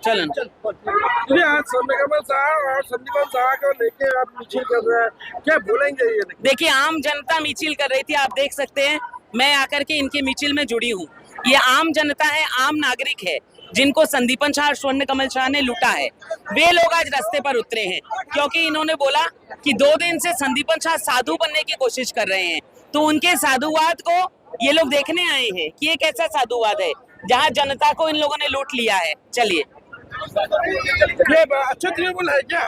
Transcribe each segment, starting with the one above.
चलन आज सोने कमल साहब और संदीपन साहब को लेके आप मिছিল कर रहे हैं, क्या बोलेंगे ये? देखिए, आम जनता मिছিল कर रही थी, आप देख सकते हैं। मैं आकर के इनके मिছিল में जुड़ी हूँ। ये आम जनता है, आम नागरिक है, जिनको संदीपन शाह और स्वर्ण कमल शाह ने लूटा है। वे लोग आज रास्ते पर उतरे हैं क्योंकि इन्होंने बोला कि 2 दिन से संदीपन शाह साधु बनने की कोशिश कर रहे हैं। तो उनके साधुवाद को ये लोग देखने आए हैं कि ये कैसा साधुवाद है जहाँ जनता को इन लोगों ने लूट लिया है। चलिए, ये अच्छा तृणमूल है क्या?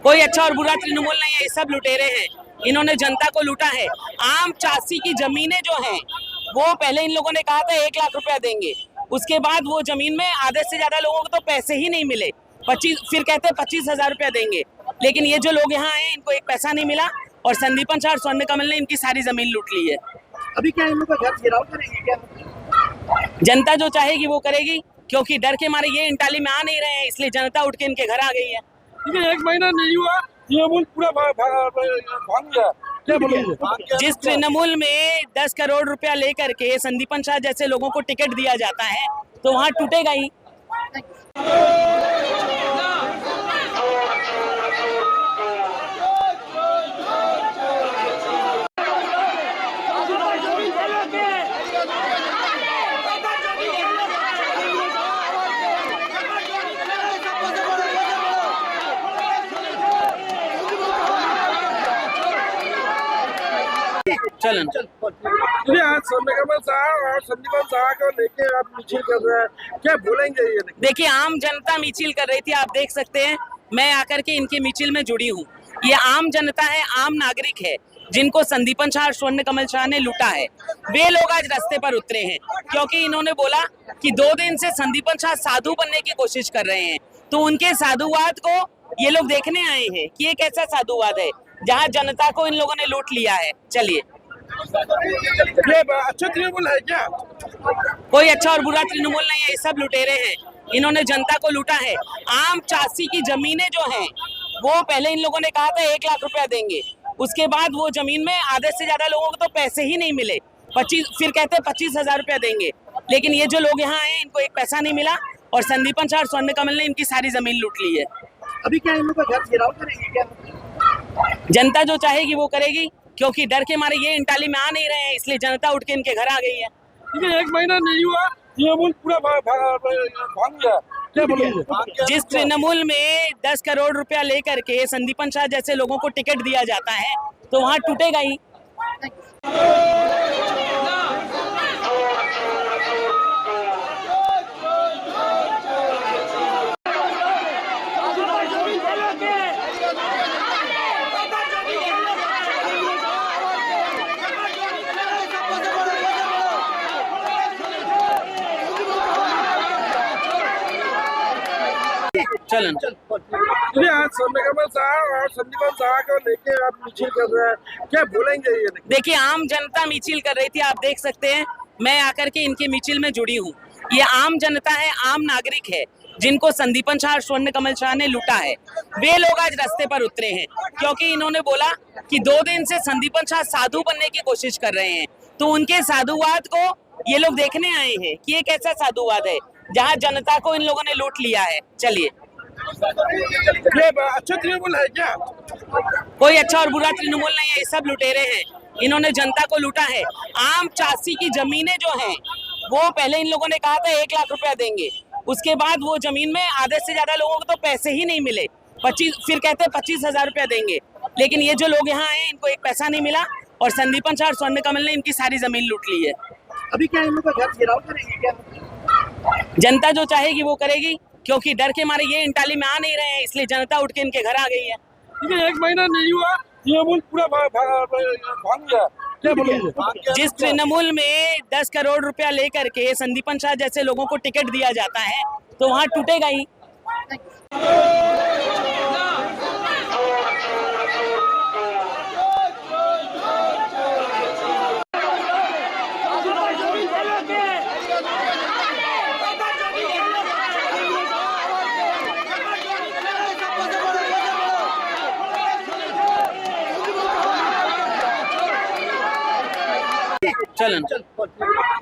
कोई अच्छा और बुरा तृणमूल नहीं है, ये सब लुटेरे हैं। इन्होंने जनता को लूटा है। आम चासी की जमीनें जो हैं, वो पहले इन लोगों ने कहा था 1 लाख रुपया देंगे, उसके बाद वो जमीन में आधे से ज्यादा लोगों को तो पैसे ही नहीं मिले। फिर कहते 25,000 रुपया देंगे, लेकिन ये जो लोग यहाँ आए इनको एक पैसा नहीं मिला और संदीपन शाह और स्वर्ण कमल ने इनकी सारी जमीन लूट ली है। अभी क्या इन लोगों का घर घेराव करेंगे क्या? जनता जो चाहेगी वो करेगी, क्योंकि डर के मारे ये इंटाली में आ नहीं रहे हैं, इसलिए जनता उठ के इनके घर आ गई है। 1 महीना नहीं हुआ, तृणमूल पूरा भाग गया, क्या बोलेंगे? जिस तृणमूल में 10 करोड़ रुपया लेकर के संदीपन शाह जैसे लोगों को टिकट दिया जाता है तो वहाँ टूटेगा ही। चलन आज सोने कमल साहब और संदीपन साहब को लेके आप मिছিল कर रहे हैं, क्या बोलेंगे ये? देखिए, आम जनता मिছিল कर रही थी, आप देख सकते हैं। मैं आकर के इनके मिছিল में जुड़ी हूँ। ये आम जनता है, आम नागरिक है, जिनको संदीपन शाह और स्वर्ण कमल शाह ने लूटा है। वे लोग आज रास्ते पर उतरे हैं क्योंकि इन्होंने बोला कि 2 दिन से संदीपन शाह साधु बनने की कोशिश कर रहे हैं। तो उनके साधुवाद को ये लोग देखने आए हैं कि ये कैसा साधुवाद है जहाँ जनता को इन लोगों ने लूट लिया है। चलिए, ये अच्छा तृणमूल है क्या? कोई अच्छा और बुरा तृणमूल नहीं है, ये सब लुटेरे हैं। इन्होंने जनता को लूटा है। आम चासी की जमीनें जो हैं, वो पहले इन लोगों ने कहा था 1 लाख रुपया देंगे, उसके बाद वो जमीन में आधे से ज्यादा लोगों को तो पैसे ही नहीं मिले। फिर कहते 25,000 रुपया देंगे, लेकिन ये जो लोग यहाँ आए इनको एक पैसा नहीं मिला और संदीपन शाह और स्वर्ण कमल ने इनकी सारी जमीन लूट ली है। अभी क्या इन लोगों का घर घेराव करेंगे क्या? जनता जो चाहेगी वो करेगी, क्योंकि डर के मारे ये इंटाली में आ नहीं रहे हैं, इसलिए जनता उठ के इनके घर आ गई है। 1 महीना नहीं हुआ, तृणमूल पूरा भाग गया, क्या बोलेंगे? जिस तृणमूल में 10 करोड़ रुपया लेकर के संदीपन शाह जैसे लोगों को टिकट दिया जाता है तो वहाँ टूटेगा ही। चलन आज सोने कमल साहब और संदीपन साहब को लेके आप मिছিল कर रहे हैं, क्या बोलेंगे ये? देखिए, आम जनता मिছিল कर रही थी, आप देख सकते हैं। मैं आकर के इनके मिছিল में जुड़ी हूँ। ये आम जनता है, आम नागरिक है, जिनको संदीपन शाह और स्वर्ण कमल शाह ने लूटा है। वे लोग आज रास्ते पर उतरे हैं क्योंकि इन्होंने बोला कि 2 दिन से संदीपन शाह साधु बनने की कोशिश कर रहे हैं। तो उनके साधुवाद को ये लोग देखने आए हैं कि ये कैसा साधुवाद है जहाँ जनता को इन लोगों ने लूट लिया है। चलिए, ये अच्छा तृणमूल है क्या? कोई अच्छा और बुरा तृणमूल नहीं है, ये सब लुटेरे हैं। इन्होंने जनता को लूटा है। आम चासी की जमीनें जो हैं, वो पहले इन लोगों ने कहा था 1 लाख रुपया देंगे, उसके बाद वो जमीन में आधे से ज्यादा लोगों को तो पैसे ही नहीं मिले। फिर कहते 25,000 रुपया देंगे, लेकिन ये जो लोग यहाँ आए इनको एक पैसा नहीं मिला और संदीपन शाह और स्वर्ण कमल ने इनकी सारी जमीन लूट ली है। अभी क्या इन लोगों का घर घेराव करेंगे क्या? जनता जो चाहेगी वो करेगी, क्योंकि डर के मारे ये इंटाली में आ नहीं रहे हैं, इसलिए जनता उठ के इनके घर आ गई है। 1 महीना नहीं हुआ, तृणमूल पूरा भाग गया, क्या बोलेंगे? जिस तृणमूल में 10 करोड़ रुपया लेकर के संदीपन शाह जैसे लोगों को टिकट दिया जाता है तो वहाँ टूटेगा ही। चलो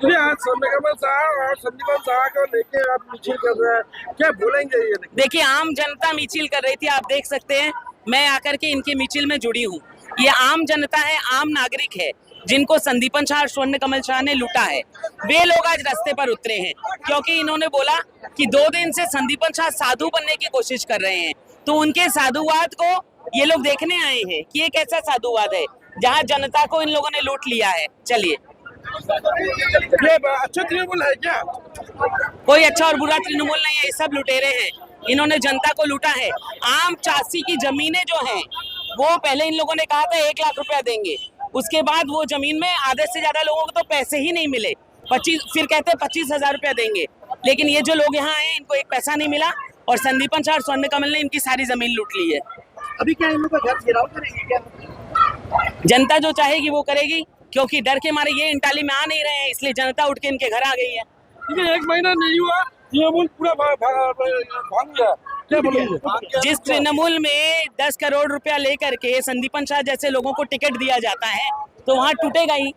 जी आज सोनकमल साहब और संदीपन साहब को लेके आप मिছিল कर रहे हैं, क्या बोलेंगे ये? देखिए आम जनता मिছিল कर रही थी, आप देख सकते हैं। मैं आकर के इनके मिছিল में जुड़ी हूँ। ये आम जनता है, आम नागरिक है, जिनको संदीपन शाह और स्वर्ण कमल शाह ने लूटा है। वे लोग आज रास्ते पर उतरे हैं क्योंकि इन्होंने बोला कि 2 दिन से संदीपन शाह साधु बनने की कोशिश कर रहे हैं। तो उनके साधुवाद को ये लोग देखने आए हैं कि ये कैसा साधुवाद है जहाँ जनता को इन लोगों ने लूट लिया है। चलिए, ये अच्छा तृणमूल है क्या? कोई अच्छा और बुरा तृणमूल नहीं है, ये सब लुटेरे हैं। इन्होंने जनता को लूटा है। आम चासी की जमीनें जो हैं, वो पहले इन लोगों ने कहा था 1 लाख रुपया देंगे, उसके बाद वो जमीन में आधे से ज्यादा लोगों को तो पैसे ही नहीं मिले। 25 फिर कहते 25,000 रुपया देंगे, लेकिन ये जो लोग यहाँ आए इनको एक पैसा नहीं मिला और संदीपन शाह और स्वर्ण कमल ने इनकी सारी जमीन लूट ली है। अभी क्या इन लोगों का घर घेराव करेंगे क्या? जनता जो चाहेगी वो करेगी, क्योंकि डर के मारे ये इंटाली में आ नहीं रहे हैं, इसलिए जनता उठ के इनके घर आ गई है। ठीक है, 1 महीना नहीं हुआ, तृणमूल पूरा भाग गया, क्या बोलेंगे? जिस तृणमूल में 10 करोड़ रुपया लेकर के संदीपन शाह जैसे लोगों को टिकट दिया जाता है तो वहाँ टूटेगा ही।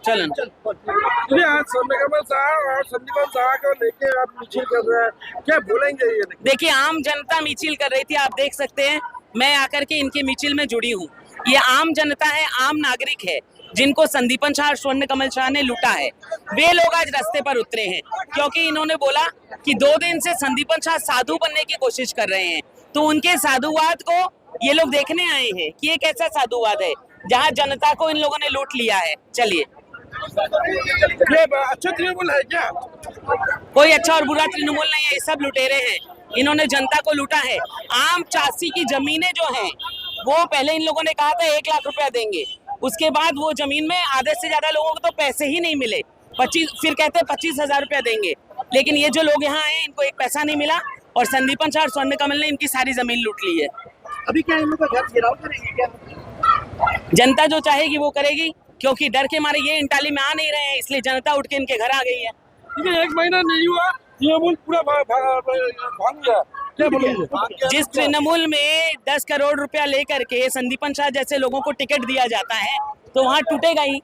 चलो जी आज सोनकमल साहब और संदीपन साहब को लेके आप मिছিল कर रहे हैं, क्या बोलेंगे ये? देखिए आम जनता मिছিল कर रही थी, आप देख सकते हैं। मैं आकर के इनके मिছিল में जुड़ी हूँ। ये आम जनता है, आम नागरिक है, जिनको संदीपन शाह और स्वर्ण कमल शाह ने लूटा है। वे लोग आज रास्ते पर उतरे हैं क्योंकि इन्होंने बोला कि 2 दिन से संदीपन शाह साधु बनने की कोशिश कर रहे हैं। तो उनके साधुवाद को ये लोग देखने आए हैं कि ये कैसा साधुवाद है जहाँ जनता को इन लोगों ने लूट लिया है। चलिए, ये अच्छा तृणमूल है क्या? कोई अच्छा और बुरा तृणमूल नहीं है, ये सब लुटेरे हैं। इन्होंने जनता को लूटा है। आम चासी की जमीनें जो हैं, वो पहले इन लोगों ने कहा था 1 लाख रुपया देंगे, उसके बाद वो जमीन में आधे से ज्यादा लोगों को तो पैसे ही नहीं मिले। 25 फिर कहते 25,000 रुपया देंगे, लेकिन ये जो लोग यहाँ आए इनको एक पैसा नहीं मिला और संदीपन शाह और स्वर्ण कमल ने इनकी सारी जमीन लूट ली है। अभी क्या इन लोगों का घर घेराव करेंगे क्या? जनता जो चाहेगी वो करेगी, क्योंकि डर के मारे ये इंटाली में आ नहीं रहे हैं, इसलिए जनता उठ के इनके घर आ गई है। ठीक है, 1 महीना नहीं हुआ, तृणमूल पूरा भाग गया, क्या बोलेंगे? जिस तृणमूल में 10 करोड़ रुपया लेकर के संदीपन शाह जैसे लोगों को टिकट दिया जाता है तो वहाँ टूटेगा ही।